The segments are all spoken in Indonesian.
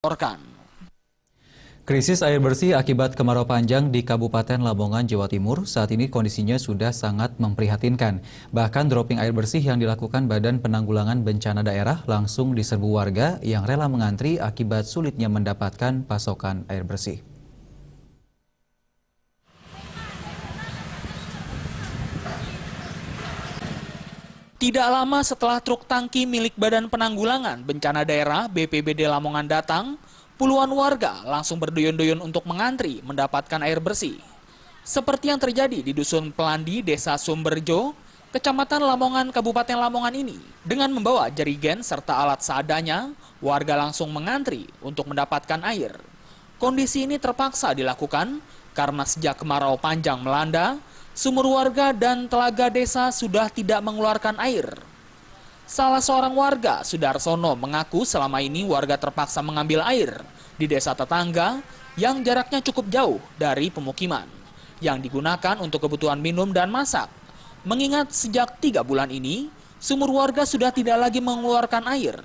melaporkan. Krisis air bersih akibat kemarau panjang di Kabupaten Lamongan, Jawa Timur saat ini kondisinya sudah sangat memprihatinkan. Bahkan dropping air bersih yang dilakukan Badan Penanggulangan Bencana Daerah langsung diserbu warga yang rela mengantri akibat sulitnya mendapatkan pasokan air bersih. Tidak lama setelah truk tangki milik Badan Penanggulangan Bencana Daerah BPBD Lamongan datang, puluhan warga langsung berduyun-duyun untuk mengantri mendapatkan air bersih. Seperti yang terjadi di Dusun Pelandi, Desa Sumberjo, Kecamatan Lamongan, Kabupaten Lamongan ini. Dengan membawa jerigen serta alat seadanya, warga langsung mengantri untuk mendapatkan air. Kondisi ini terpaksa dilakukan karena sejak kemarau panjang melanda, sumur warga dan telaga desa sudah tidak mengeluarkan air. Salah seorang warga, Sudarsono, mengaku selama ini warga terpaksa mengambil air di desa tetangga yang jaraknya cukup jauh dari pemukiman, yang digunakan untuk kebutuhan minum dan masak. Mengingat sejak 3 bulan ini, sumur warga sudah tidak lagi mengeluarkan air.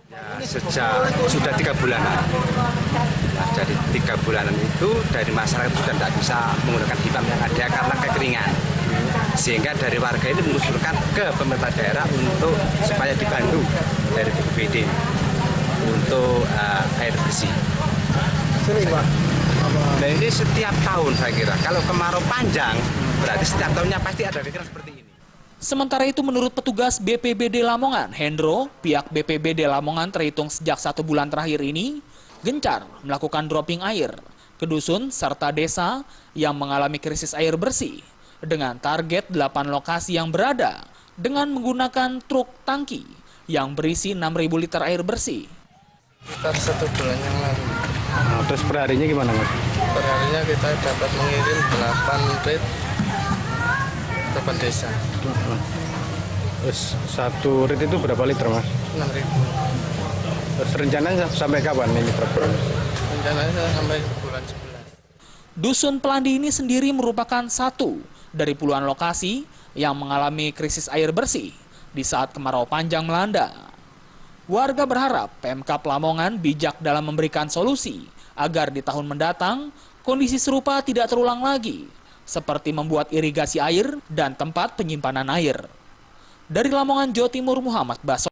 Ya, sejak sudah 3 bulanan. Nah, jadi 3 bulanan itu dari masyarakat sudah tidak bisa menggunakan hitam yang ada karena kekeringan. Sehingga dari warga ini mengusulkan ke pemerintah daerah untuk supaya dibantu dari BPBD untuk air bersih. Sering Pak? Nah ini setiap tahun saya kira. Kalau kemarau panjang berarti setiap tahunnya pasti ada kekeringan seperti ini. Sementara itu menurut petugas BPBD Lamongan, Hendro, pihak BPBD Lamongan terhitung sejak 1 bulan terakhir ini gencar melakukan dropping air ke dusun serta desa yang mengalami krisis air bersih dengan target 8 lokasi yang berada dengan menggunakan truk tangki yang berisi 6.000 liter air bersih. Sekitar 1 bulan yang lalu. Nah, terus perharinya gimana Mas? Perharinya kita dapat mengirim 8 rit ke desa. Terus 1 rit itu berapa liter Mas? 6.000. Terus rencananya sampai kapan ini program? Rencananya sampai bulan 11. Dusun Pelandi ini sendiri merupakan satu dari puluhan lokasi yang mengalami krisis air bersih di saat kemarau panjang melanda. Warga berharap Pemkab Lamongan bijak dalam memberikan solusi agar di tahun mendatang kondisi serupa tidak terulang lagi, seperti membuat irigasi air dan tempat penyimpanan air. Dari Lamongan, Jawa Timur, Muhammad Baso.